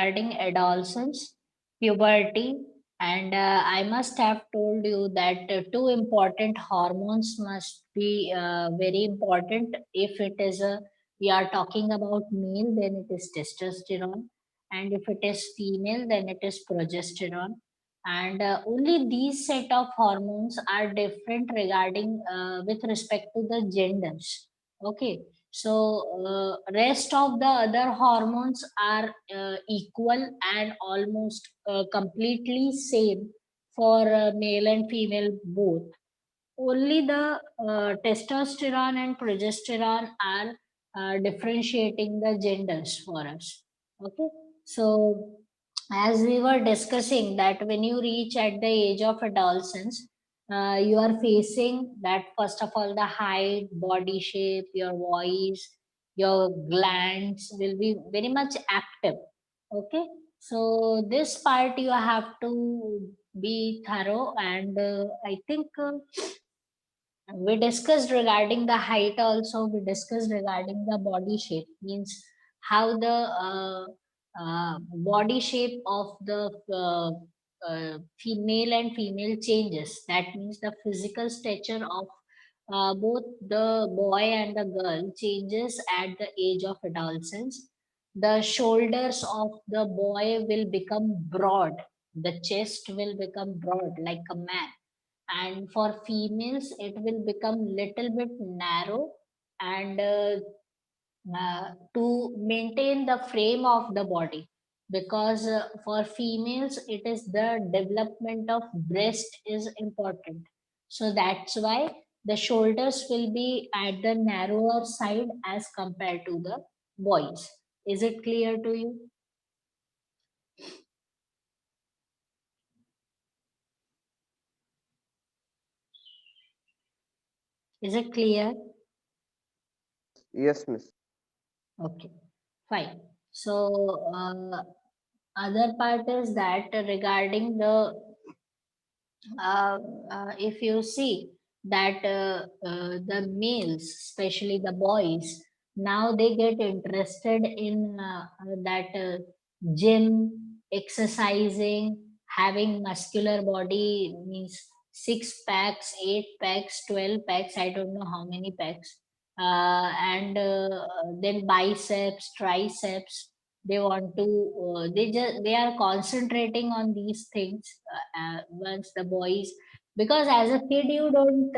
regarding adolescence, puberty, and I must have told you that two important hormones must be very important. If it is a we are talking about male, then it is testosterone, and if it is female, then it is progesterone. And only these set of hormones are different regarding with respect to the genders. Okay, so rest of the other hormones are equal and almost completely same for male and female both. Only the testosterone and progesterone are differentiating the genders for us. Okay, so as we were discussing that when you reach at the age of adolescence, you are facing that first of all the height, body shape, your voice, your glands will be very much active. Okay, so this part you have to be thorough, and I think we discussed regarding the height also. We discussed regarding the body shape, means how the body shape of the female and female changes. That means the physical stature of both the boy and the girl changes at the age of adolescence. The shoulders of the boy will become broad, the chest will become broad like a man, and for females it will become little bit narrow, and to maintain the frame of the body, because for females it is the development of breast is important, so that's why the shoulders will be at the narrower side as compared to the boys. Is it clear to you? Is it clear? Yes, miss. Okay, fine. So other part is that regarding the uh, if you see that the males, especially the boys, now they get interested in that gym, exercising, having muscular body, means six packs, eight packs, 12 packs, I don't know how many packs, and then biceps, triceps. They want to they are concentrating on these things once the boys, because as a kid you don't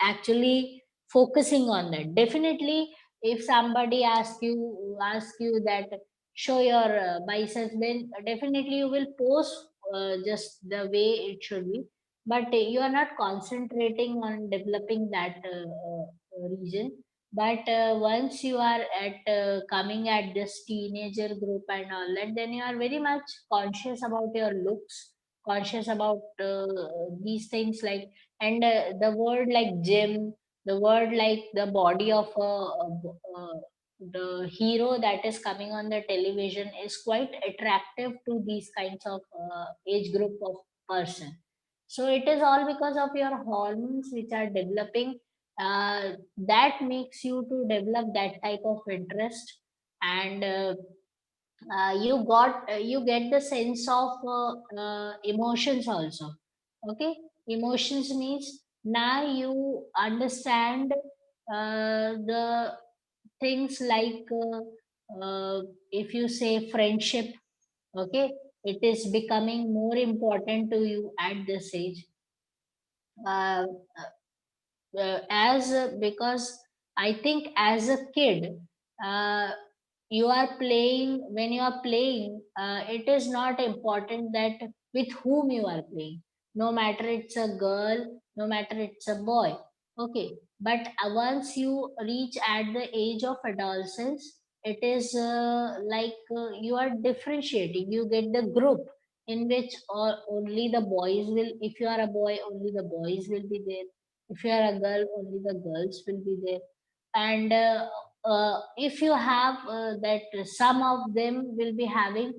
actually focusing on that. Definitely if somebody asks you that show your biceps, then definitely you will post just the way it should be, but you are not concentrating on developing that region. But once you are at coming at this teenager group and all that, then you are very much conscious about your looks, conscious about these things, like, and the word like gym, the word like the body of the hero that is coming on the television is quite attractive to these kinds of age group of person. So it is all because of your hormones which are developing, that makes you to develop that type of interest, and you get the sense of emotions also. Okay, emotions means now you understand the things like if you say friendship. Okay, it is becoming more important to you at this age, uh, as because I think as a kid, uh, you are playing when you are playing, it is not important that with whom you are playing, no matter it's a girl, no matter it's a boy. Okay, but once you reach at the age of adolescence, it is like you are differentiating, you get the group in which only the boys will, if you are a boy only the boys will be there, if you are a girl only the girls will be there, and if you have that some of them will be having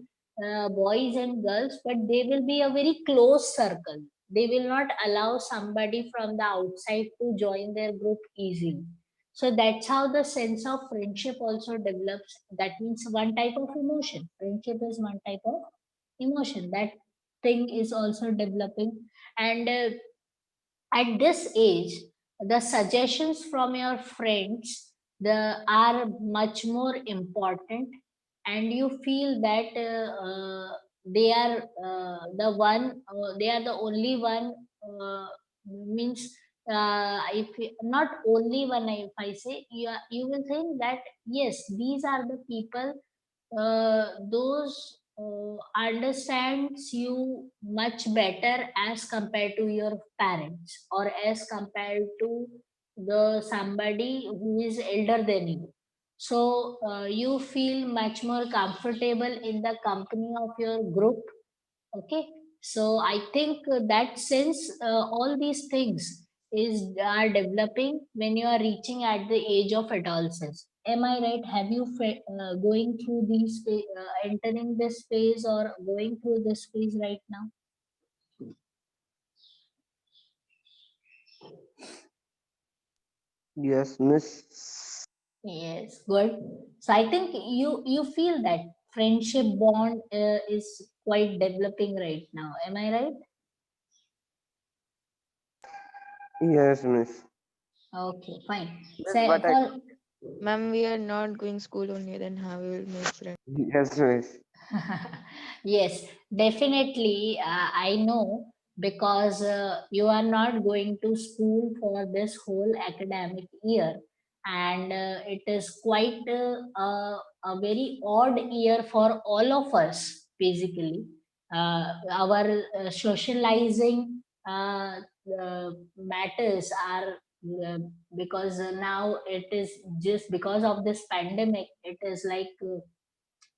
boys and girls, but they will be a very close circle, they will not allow somebody from the outside to join their group easily. So that's how the sense of friendship also develops. That means one type of emotion. Friendship is one type of emotion. That thing is also developing. And at this age, the suggestions from your friends are much more important, and you feel that they are they are the only one, means not only one, if I say, you will think that yes, these are the people, those understands you much better as compared to your parents, or as compared to the somebody who is elder than you. So you feel much more comfortable in the company of your group. Okay, so I think that since all these things are developing when you are reaching at the age of adolescence. Am I right? Have you going through entering this phase or going through this phase right now? Yes, Miss. Yes, good. So I think you feel that friendship bond is quite developing right now. Am I right? Yes, Miss. Okay, fine. Miss, So but I. for Ma'am, we are not going school only, then how we will make friends? Yes, Miss. Yes, definitely. I know, because you are not going to school for this whole academic year, and it is quite a very odd year for all of us, basically. Our socializing matters are, uh, because now it is just because of this pandemic, it is like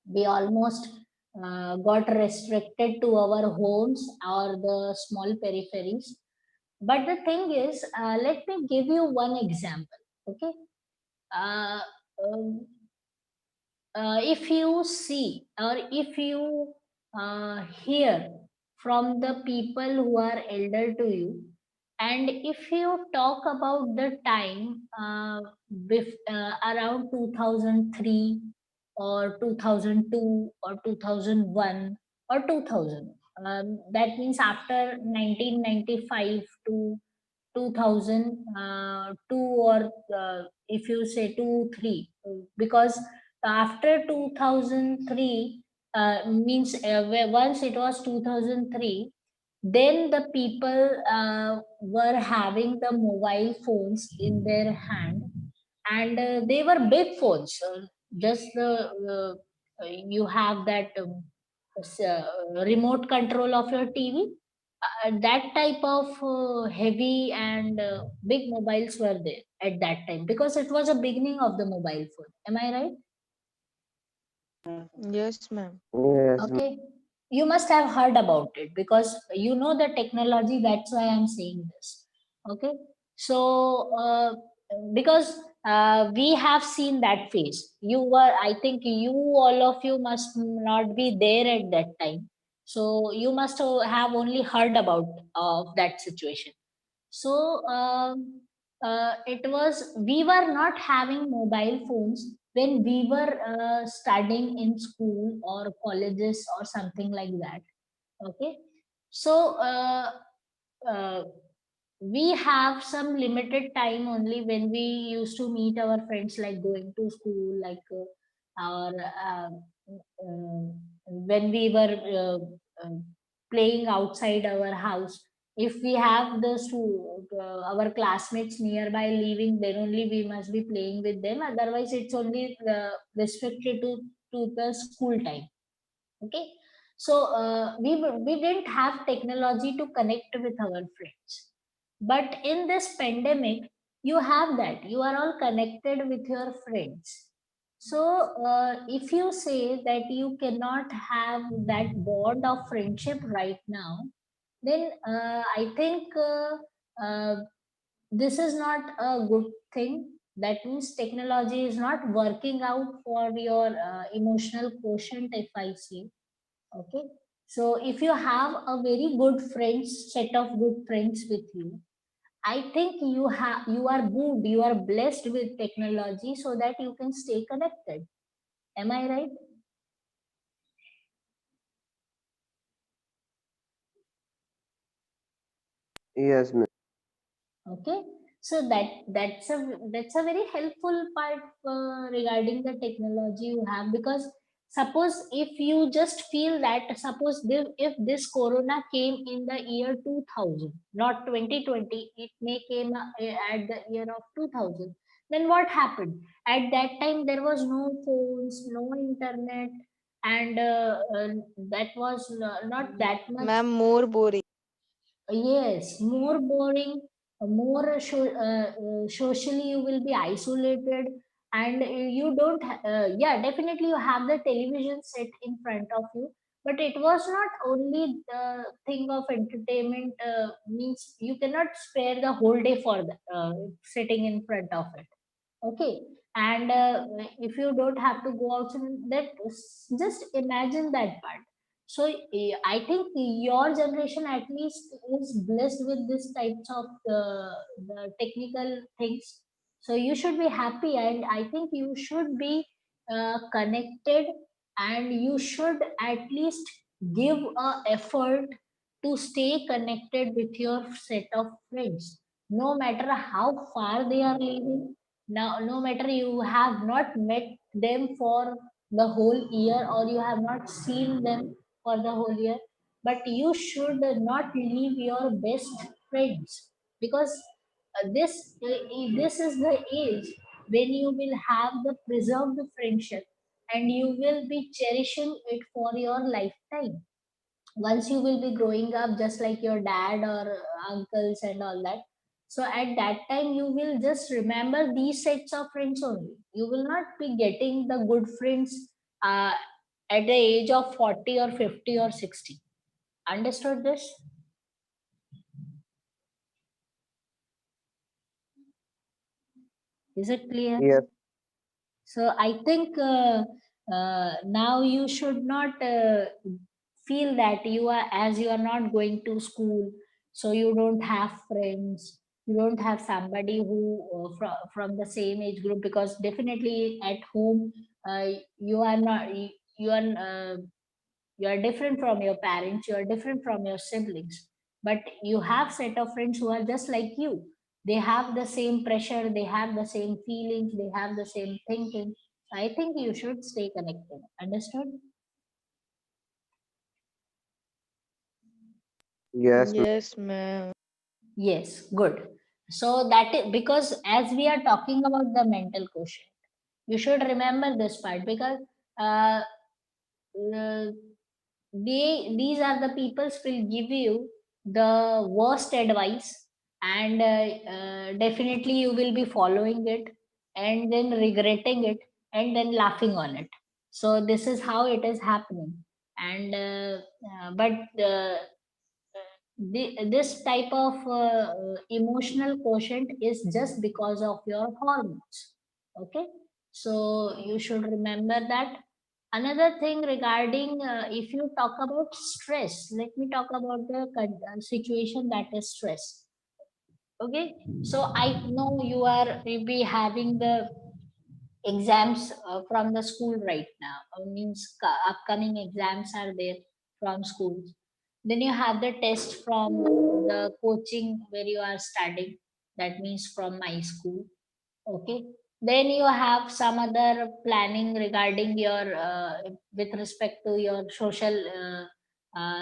we almost got restricted to our homes or the small peripheries. But the thing is, let me give you one example. Okay, uh, um, if you see, or if you hear from the people who are elder to you, and if you talk about the time around 2003 or 2002 or 2001 or 2000, that means after 1995 to 2002, or if you say 2 3, because after 2003, means once it was 2003, then the people were having the mobile phones in their hand, and they were big phones. Just you have that remote control of your TV. That type of heavy and big mobiles were there at that time, because it was a beginning of the mobile phone. Am I right? Yes, ma'am. Yes, Okay. You must have heard about it, because you know the technology. That's why I'm saying this. Okay. So, because we have seen that phase. I think all of you must not be there at that time. So, you must have only heard about of that situation. So it was, we were not having mobile phones when we were studying in school or colleges or something like that. Okay, so uh, we have some limited time only when we used to meet our friends, like going to school, like or when we were playing outside our house. If we have our classmates nearby leaving, then only we must be playing with them. Otherwise, it's only restricted to the school time. Okay, so we didn't have technology to connect with our friends, but in this pandemic, you have that. You are all connected with your friends. So if you say that you cannot have that bond of friendship right now, then I think this is not a good thing. That means technology is not working out for your emotional quotient, if I see. Okay, so if you have a very good friends, set of good friends with you, I think you are good, you are blessed with technology so that you can stay connected. Am I right? Yes, miss. Okay, so that's a very helpful part regarding the technology you have, because suppose if you just feel that, suppose if this corona came in the year 2000, not 2020, it may came at the year of 2000, then what happened? At that time there was no phones, no internet, and that was not that much. Ma'am, more boring. Yes, more boring, more socially you will be isolated, and you don't. Yeah, definitely you have the television set in front of you, but it was not only the thing of entertainment. Means you cannot spare the whole day for the, sitting in front of it. Okay, and if you don't have to go out, that just imagine that part. So I think your generation at least is blessed with this types of the technical things, so you should be happy, and I think you should be connected, and you should at least give a effort to stay connected with your set of friends, no matter how far they are living. Now, no matter you have not met them for the whole year, or you have not seen them for the whole year, but you should not leave your best friends, because this is the age when you will have the preserved friendship, and you will be cherishing it for your lifetime. Once you will be growing up just like your dad or uncles and all that, so at that time you will just remember these sets of friends only. You will not be getting the good friends uh, at the age of 40 or 50 or 60. Understood this? Is it clear? Yes, So I think now you should not feel that you are, as you are not going to school, so you don't have friends. You don't have somebody who from the same age group, because definitely at home you are not you are you are different from your parents, you are different from your siblings, but you have set of friends who are just like you. They have the same pressure, they have the same feelings, they have the same thinking. I think you should stay connected. Understood? yes, Yes, ma'am. Yes, good. So that is because as we are talking about the mental quotient, you should remember this part, because uh, uh, these are the peoples will give you the worst advice, and definitely you will be following it, and then regretting it, and then laughing on it. So this is how it is happening. And but this type of emotional quotient is just because of your hormones. Okay, so you should remember that. Another thing regarding, if you talk about stress, let me talk about the situation that is stress. Okay, so I know you be having the exams from the school right now. Means upcoming exams are there from schools. Then you have the test from the coaching where you are studying. That means from my school. Okay. Then you have some other planning regarding your with respect to your social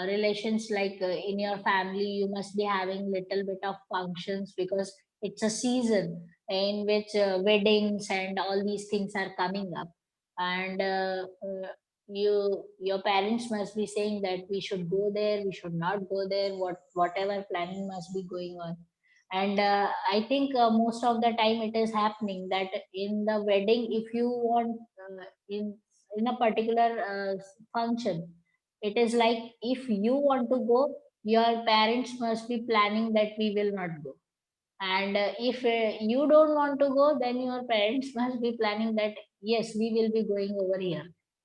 relations, like in your family you must be having little bit of functions, because it's a season in which weddings and all these things are coming up, and your parents must be saying that we should go there, we should not go there, whatever planning must be going on. And I think most of the time it is happening that in the wedding, if you want in a particular function, it is like if you want to go, your parents must be planning that we will not go, and if you don't want to go, then your parents must be planning that yes, we will be going over here.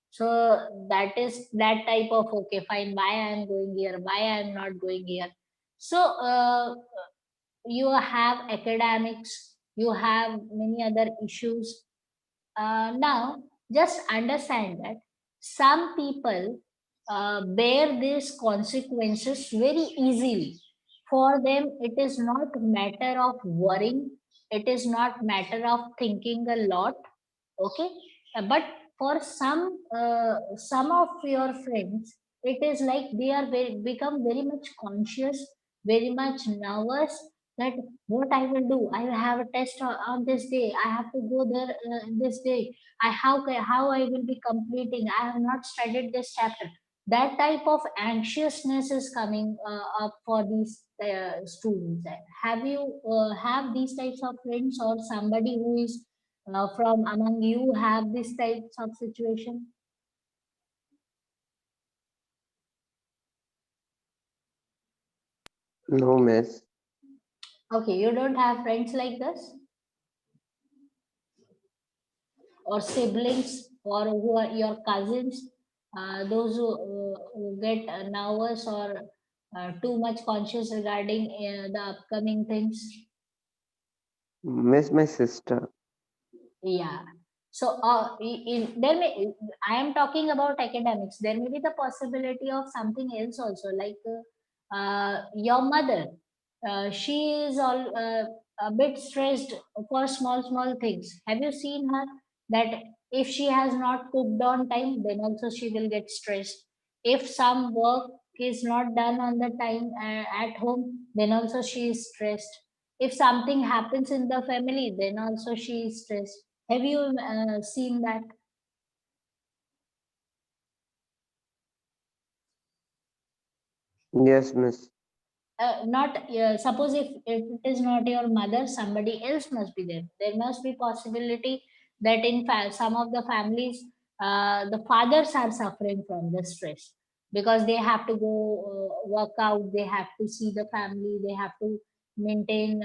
So that is that type of, okay, fine, why I am going here, why I am not going here. So you have academics, you have many other issues. Now, just understand that some people bear these consequences very easily. For them, it is not matter of worrying. It is not matter of thinking a lot. Okay. But for some of your friends, it is like they are become very much conscious, very much nervous, that what I will do. I will have a test on this day. I have to go there this day. How I will be completing. I have not studied this chapter. That type of anxiousness is coming up for these students. Have you have these types of friends, or somebody who is from among you have this types of situation? No, miss. Okay, you don't have friends like this, or siblings, or who are your cousins, those who get nervous or too much conscious regarding the upcoming things. Miss, my sister. Yeah. So, there may, I am talking about academics. There may be the possibility of something else also, like your mother. She is a bit stressed for small things. Have you seen her? That if she has not cooked on time, then also she will get stressed. If some work is not done on the time at home, then also she is stressed. If something happens in the family, then also she is stressed. Have you seen that? Yes, miss. Not suppose if it is not your mother, somebody else must be there. There must be possibility that in fact some of the families, the fathers are suffering from the stress, because they have to go work out, they have to see the family, they have to maintain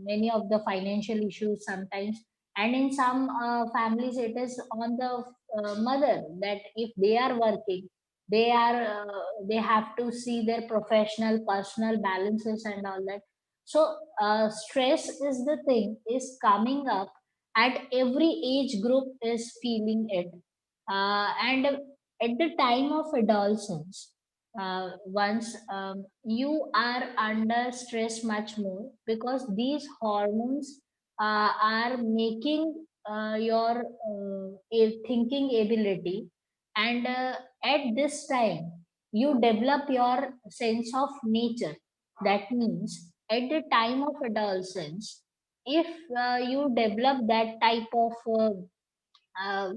many of the financial issues sometimes. And in some families it is on the mother, that if they are working, they are they have to see their professional personal balances and all that. So stress is the thing is coming up at every age group is feeling it. And at the time of adolescence, once you are under stress much more, because these hormones are making your thinking ability. And at this time you develop your sense of nature. That means at the time of adolescence, if you develop that type of uh,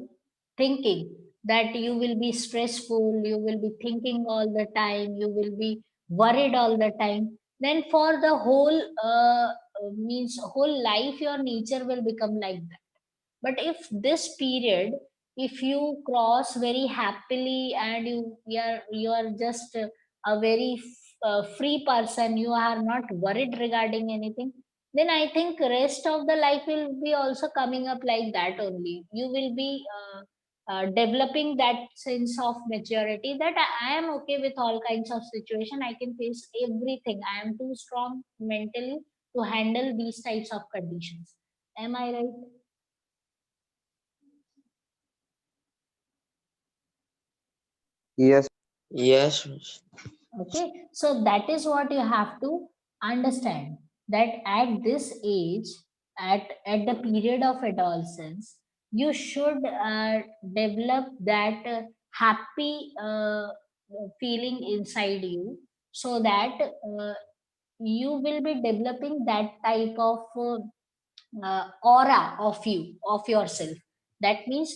thinking, that you will be stressful, you will be thinking all the time, you will be worried all the time, then for the whole means whole life your nature will become like that. But if this period, if you cross very happily, and you are just a very free person, you are not worried regarding anything, then I think rest of the life will be also coming up like that only. You will be developing that sense of maturity, that I am okay with all kinds of situation, I can face everything, I am too strong mentally to handle these types of conditions. Am I right? Yes. Yes, miss. Okay, so that is what you have to understand, that at this age, at the period of adolescence, you should develop that happy feeling inside you, so that you will be developing that type of aura of you, of yourself. That means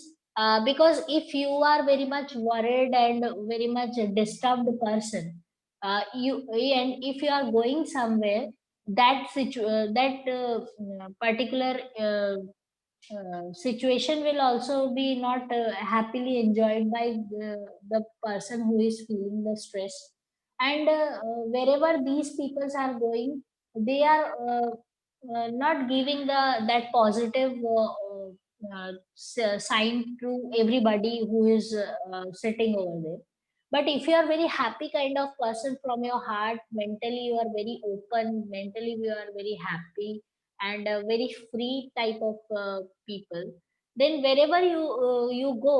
because if you are very much worried and very much a disturbed person, you and if you are going somewhere, that particular situation will also be not happily enjoyed by the person who is feeling the stress. And wherever these peoples are going, they are not giving the that positive sign to everybody who is sitting over there. But if you are very happy kind of person from your heart, mentally you are very open, mentally you are very happy and a very free type of people, then wherever you go,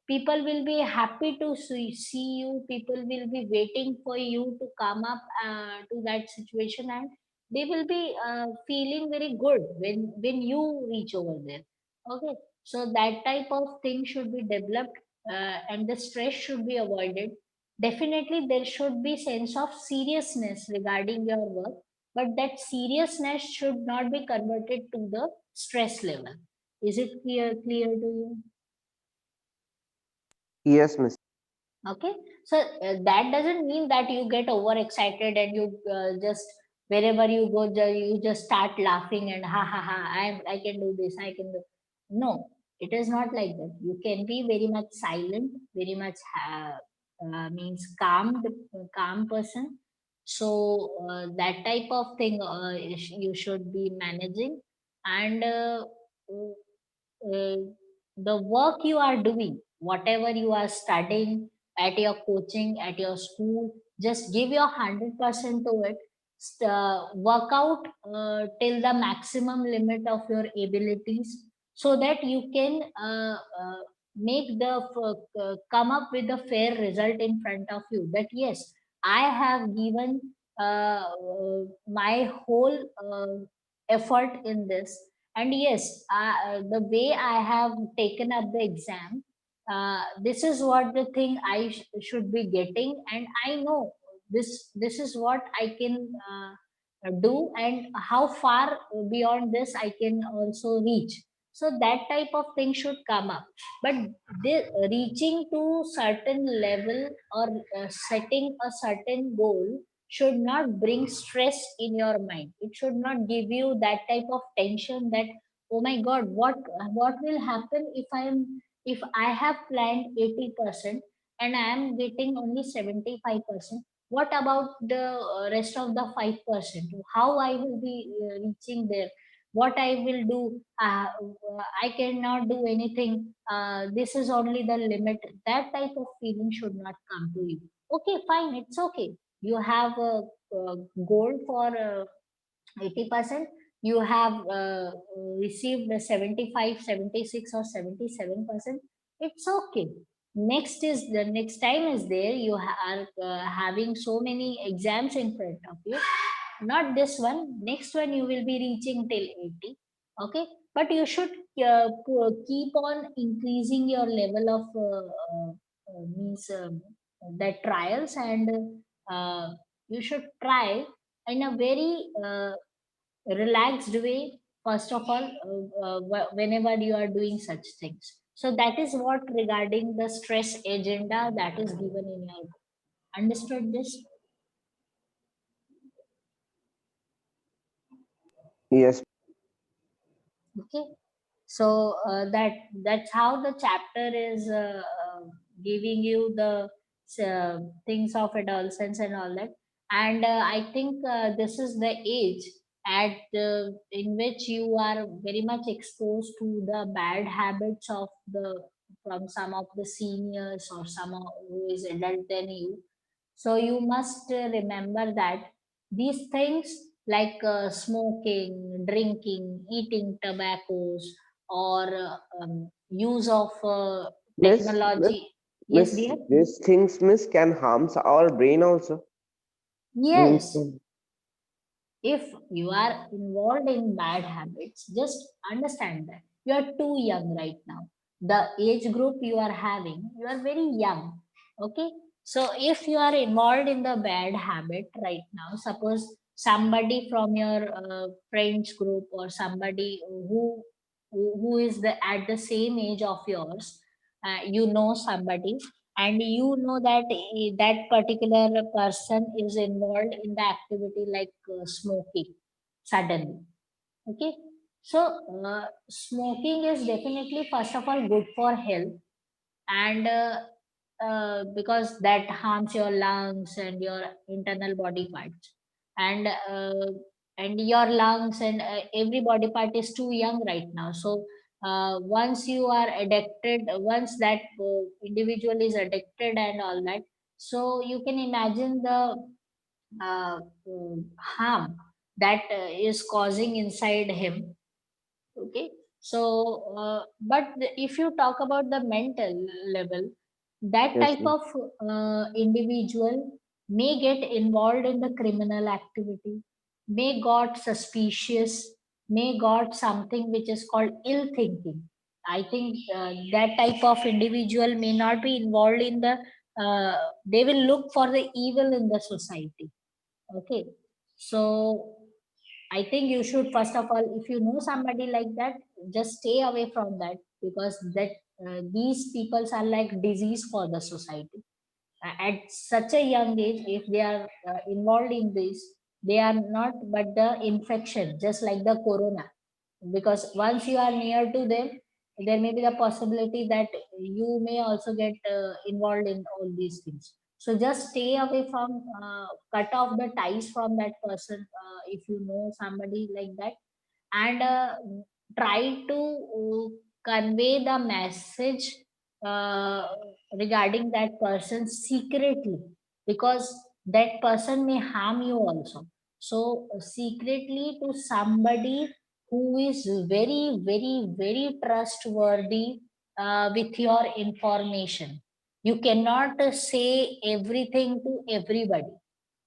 people will be happy to see you, people will be waiting for you to come up to that situation, and they will be feeling very good when you reach over there. Okay, so that type of thing should be developed, and the stress should be avoided. Definitely there should be sense of seriousness regarding your work, but that seriousness should not be converted to the stress level. Is it clear to you? Yes, miss. Okay, so that doesn't mean that you get overexcited and you just wherever you go you just start laughing and ha ha ha, I can do this, I can do. No, it is not like that. You can be very much silent, very much means calm person. So that type of thing you should be managing, and uh, the work you are doing, whatever you are studying at your coaching, at your school, just give your 100% to it. Work out till the maximum limit of your abilities so that you can make the come up with a fair result in front of you. That yes, I have given my whole effort in this, and yes, the way I have taken up the exam, this is what the thing I should be getting, and I know this is what I can do, and how far beyond this I can also reach. So that type of thing should come up. But reaching to certain level or setting a certain goal should not bring stress in your mind. It should not give you that type of tension that, oh my god, what will happen if I have planned 80% and I am getting only 75%. What about the rest of the 5%? How I will be reaching there? What I will do? I cannot do anything. This is only the limit. That type of feeling should not come to you. Okay, fine, it's okay. You have a goal for 80%. You have received the 75, 76, or 77%. It's okay. Next is the next time is there. You are having so many exams in front of you. Not this one. Next one you will be reaching till 80. Okay, but you should keep on increasing your level of means the trials, and you should try in a very relaxed way, first of all, whenever you are doing such things. So that is what regarding the stress agenda that is given in your book. Understood this? Yes. Okay, so that's how the chapter is giving you the things of adolescence and all that. And I think this is the age in which you are very much exposed to the bad habits of the from some of the seniors or someone who is adult than you. So you must remember that these things like smoking, drinking, eating tobaccos, or use of Miss, miss, technology. Yes, miss, dear. these things, miss, can harm our brain also. Means, Yes, if you are involved in bad habits, just understand that you are too young right now. The age group you are having, you are very young. Okay, so if you are involved in the bad habit right now, suppose somebody from your friends group or somebody who is at the same age of yours, you know somebody, and you know that that particular person is involved in the activity like smoking suddenly. Okay, so smoking is definitely first of all good for health, and because that harms your lungs and your internal body parts, and your lungs and every body part is too young right now. So once you are addicted, once that individual is addicted and all that, So you can imagine the harm that is causing inside him. Okay, so but if you talk about the mental level, that Yes, type miss. of individual may get involved in the criminal activity, may got suspicious, may got something which is called ill thinking. I think that type of individual may not be involved in the uh, they will look for the evil in the society. Okay, so I think you should first of all, if you know somebody like that, just stay away from that, because that these peoples are like disease for the society. At such a young age, if they are involved in this, they are not but the infection, just like the corona. Because once you are near to them, there may be the possibility that you may also get involved in all these things. So just stay away from, cut off the ties from that person, if you know somebody like that, and try to convey the message uh, regarding that person secretly, because that person may harm you also. So secretly to somebody who is very, very, very trustworthy with your information. You cannot say everything to everybody.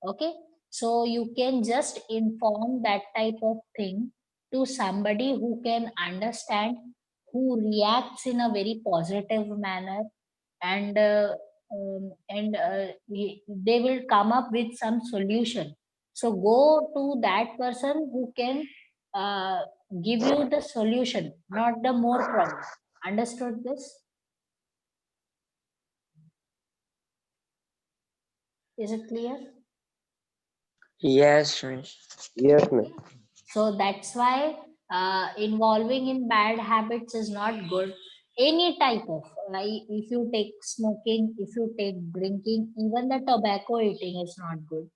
Okay, so you can just inform that type of thing to somebody who can understand, who reacts in a very positive manner, and they will come up with some solution. So go to that person who can uh, give you the solution, not the more problem. Understood this? Is it clear? Yes, miss. Yes, miss. Okay. So that's why involving in bad habits is not good. Any type of, like if you take smoking, if you take drinking, even the tobacco eating is not good.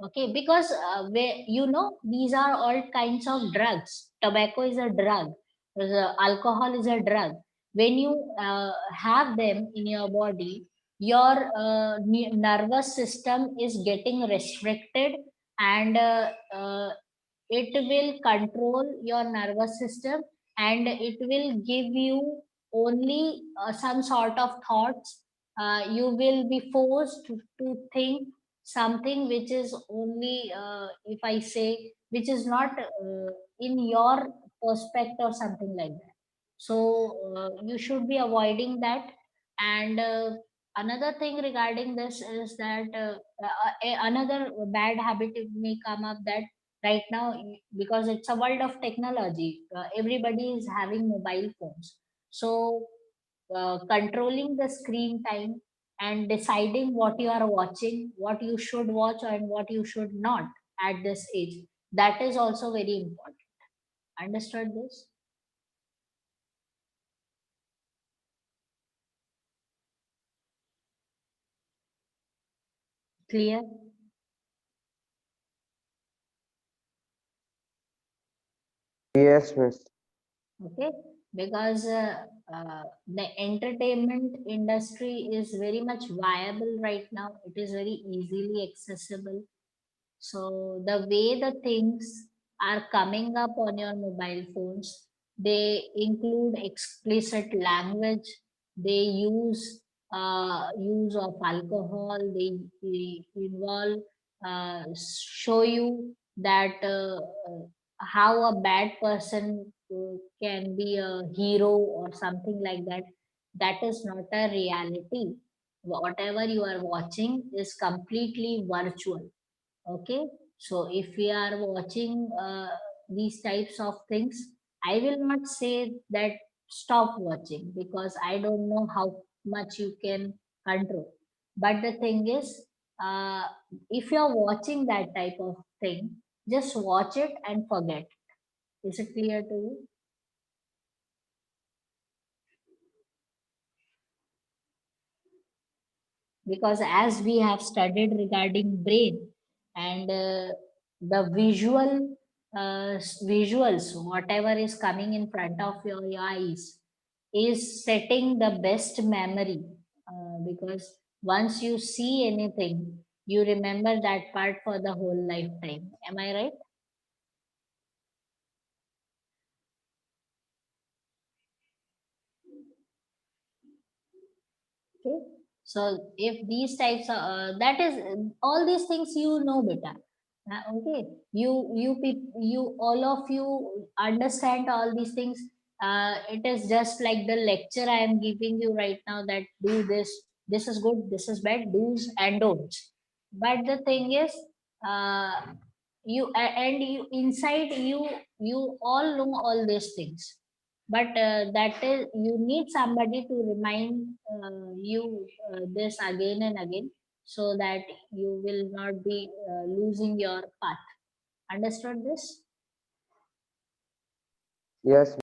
Okay, because these are all kinds of drugs. Tobacco is a drug. Alcohol is a drug. When you have them in your body, your nervous system is getting restricted, and it will control your nervous system, and it will give you only some sort of thoughts. You will be forced to think something which is only, if I say, which is not in your perspective or something like that. So you should be avoiding that. And another thing regarding this is that another bad habit may come up, that right now, because it's a world of technology, everybody is having mobile phones. So controlling the screen time and deciding what you are watching, what you should watch and what you should not at this age, that is also very important. Understood this? Clear? Yes, miss. Okay, because the entertainment industry is very much viable right now, it is very easily accessible. So the way the things are coming up on your mobile phones, they include explicit language, they use of alcohol, they involve show you that how a bad person can be a hero or something like that. That is not a reality. Whatever you are watching is completely virtual. Okay, so if we are watching these types of things, I will not say that stop watching, because I don't know how much you can control. But the thing is, uh, if you're watching that type of thing, just watch it and forget. Is it clear to you? Because as we have studied regarding brain, and the visuals, whatever is coming in front of your eyes is setting the best memory, because Once you see anything, you remember that part for the whole lifetime. Am I right? Okay. So if these types are, that is all these things you know, beta. Okay. You all of you understand all these things. It is just like the lecture I am giving you right now, that do this, this is good, this is bad, do's and don'ts. But the thing is, uh, and you inside you all know all these things, but that is you need somebody to remind you this again and again, so that you will not be losing your path. Understood this? Yes.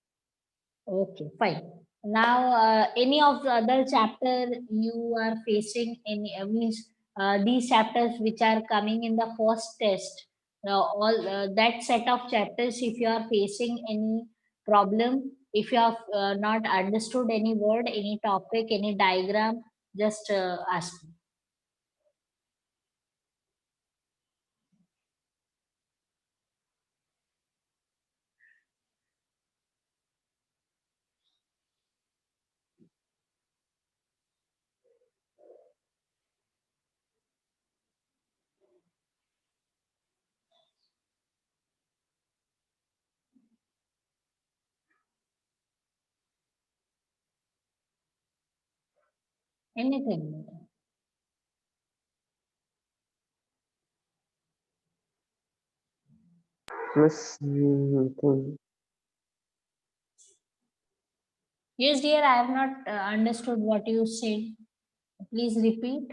Okay, fine. Now any of the other chapter you are facing, any means these chapters which are coming in the first test, all that set of chapters, if you are facing any problem, if you have not understood any word, any topic, any diagram, just ask me. Anything. Miss, Yes, dear, I have not understood what you said. Please repeat.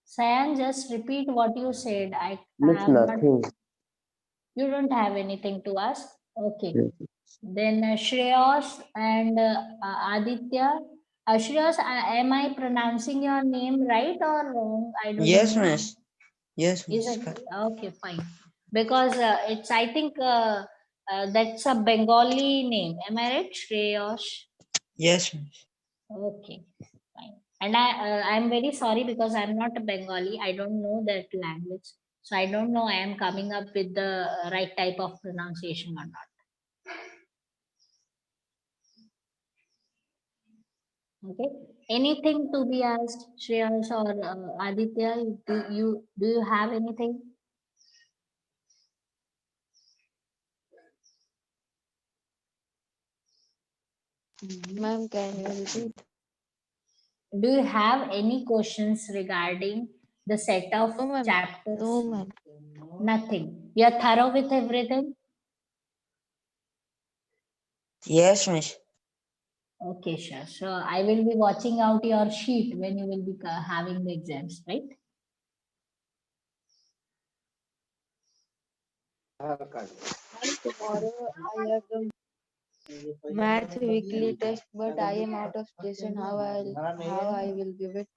Sayan, just repeat what you said. I miss have not. nothing. You don't have anything to ask. Okay. Yes. Then Shreyas and Aditya. Shreyas, am I pronouncing your name right or wrong? I don't Yes, know. miss. Yes, Is miss. it okay? Fine. Because it's, I think that's a Bengali name. Am I right? Shreyas. Yes, miss. Okay, fine. And I'm very sorry because I'm not a Bengali. I don't know that language. So I don't know I am coming up with the right type of pronunciation or not. Okay. Anything to be asked, Shreyas or Aditya? Do you have anything? Ma'am, can you repeat? Do you have any questions regarding the set of No, ma'am. No, chapters? ma'am. Nothing. You are thorough with everything? Yes, miss. Okay, sure. So I will be watching out your sheet when you will be having the exams, right? Tomorrow I have the math weekly test, but I am out of station. How I will give it?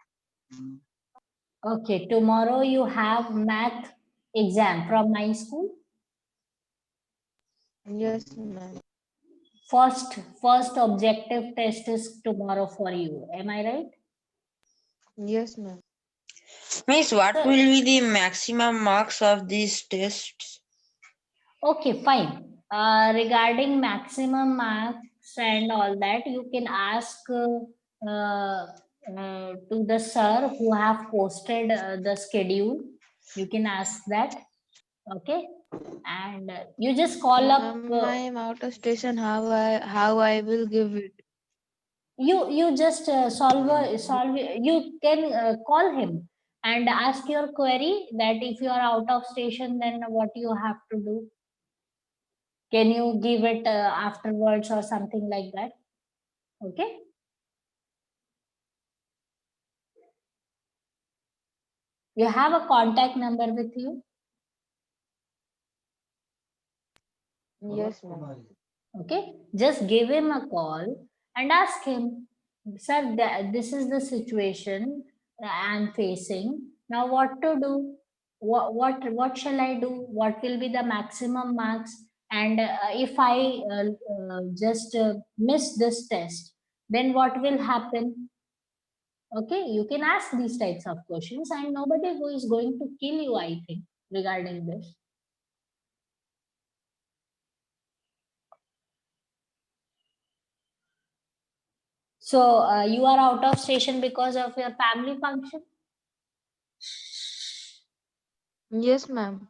Okay, tomorrow you have math exam from my school. Yes, ma'am. First objective test is tomorrow for you. Am I right? Yes, ma'am. Miss, what So, will be the maximum marks of these tests? okay, fine. Regarding maximum marks and all that, you can ask to the sir who have posted the schedule. You can ask that. Okay, and you just call up. Ma'am, I am out of station. How I will give it? You just solve. You can call him and ask your query that if you are out of station, then what you have to do. Can you give it afterwards or something like that? Okay. You have a contact number with you. Yes, ma'am. Okay, just give him a call and ask him, sir, this is the situation I'm facing. Now what to do? What shall I do? What will be the maximum marks? and if I just miss this test, then what will happen? Okay, you can ask these types of questions, and nobody who is going to kill you, I think, regarding this. So you are out of station because of your family function? Yes, ma'am.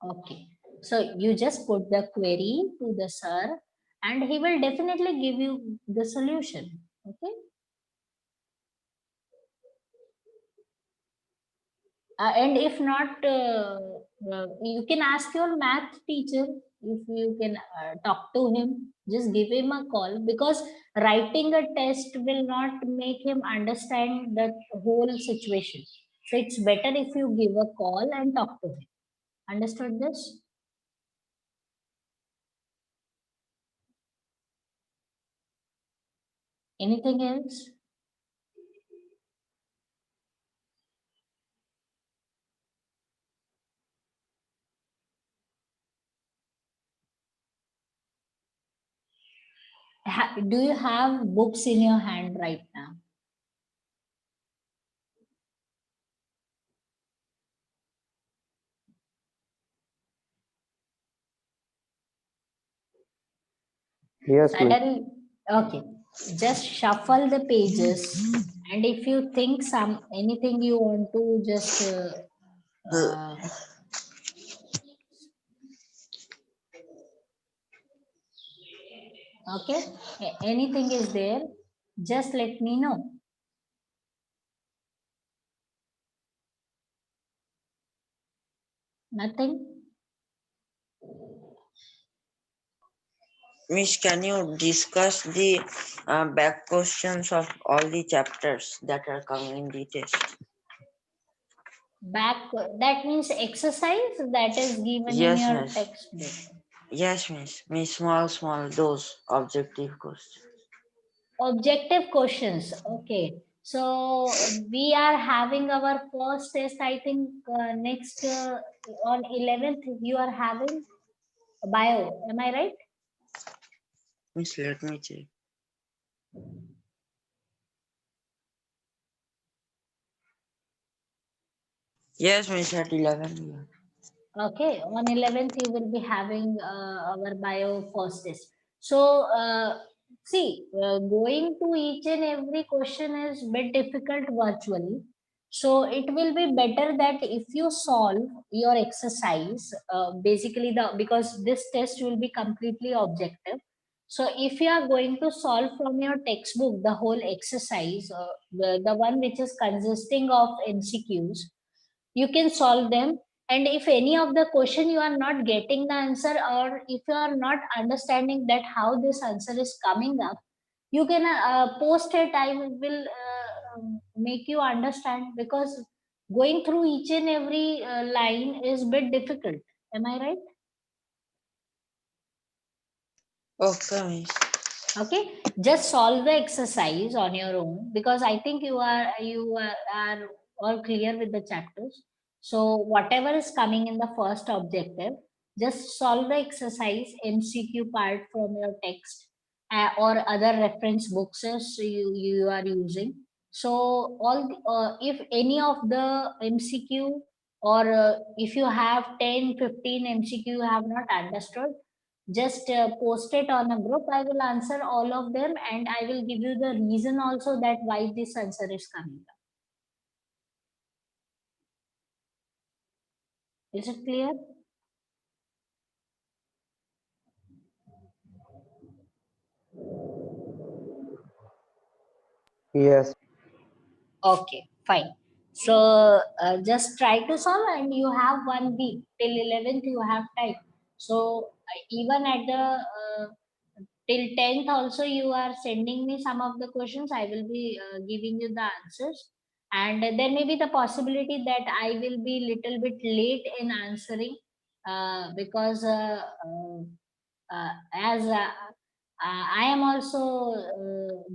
Okay. So you just put the query to the sir and he will definitely give you the solution. Okay. And if not, you can ask your math teacher if you can talk to him. Just give him a call because writing a test will not make him understand the whole situation. So it's better if you give a call and talk to him. Understood this? Anything else? Do you have books in your hand right now? Yes, miss. Suddenly, okay. Just shuffle the pages, and if you think some anything you want to just uh, okay, anything is there, just let me know. Nothing. Miss, can you discuss the back questions of all the chapters that are coming in the test? Back. That means exercise that is given in Yes, your miss. textbook. Yes, miss. Miss, small, those objective questions. Objective questions. Okay. So we are having our first test. I think next on 11th you are having bio. Am I right? Miss, let me check. Yes, miss, at 11. Yeah. Okay. On 11th you will be having our bio first test. So see, going to each and every question is bit difficult virtually. So it will be better that if you solve your exercise, basically the because this test will be completely objective. So if you are going to solve from your textbook the whole exercise, the one which is consisting of MCQs, you can solve them. And if any of the question you are not getting the answer, or if you are not understanding that how this answer is coming up, you can post it. I will make you understand, because going through each and every line is bit difficult. Am I right? Okay, miss. Okay, just solve the exercise on your own, because I think are all clear with the chapters. So whatever is coming in the first objective, just solve the exercise MCQ part from your text, or other reference books as you are using. So if any of the MCQ, or if you have 10, 15 MCQ you have not understood, just post it on a group. I will answer all of them, and I will give you the reason also that why this answer is coming up. Is it clear? Yes. Okay, fine. So just try to solve, and you have 1 week till 11th. You have time. So even at the till 10th also, you are sending me some of the questions. I will be giving you the answers, and there may be the possibility that I will be little bit late in answering, because as I am also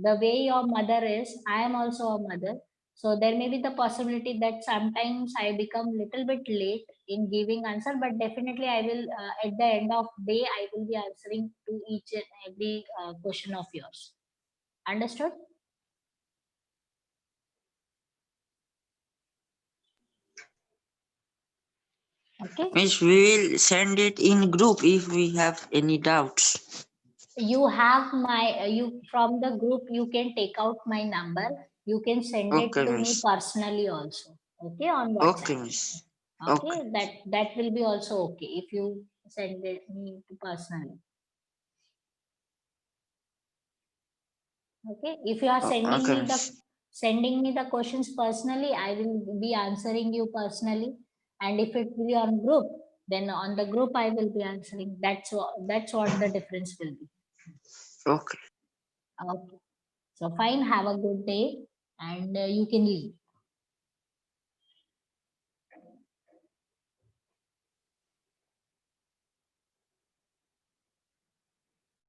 the way your mother is, I am also a mother. So there may be the possibility that sometimes I become little bit late in giving answer, but definitely I will at the end of day I will be answering to each and every question of yours. Understood? Okay. Miss, we will send it in group if we have any doubts. You have my you from the group. You can take out my number. You can send it Okay, to me Miss. personally also. Okay, on Okay, WhatsApp. Miss. Okay, Okay. that will be also okay if you send it me to personally. Okay, if you are Okay, Miss. sending me the questions personally, I will be answering you personally. And if it will be on group, then on the group I will be answering. That's what the difference will be. Okay. Okay. So fine. Have a good day, and you can leave.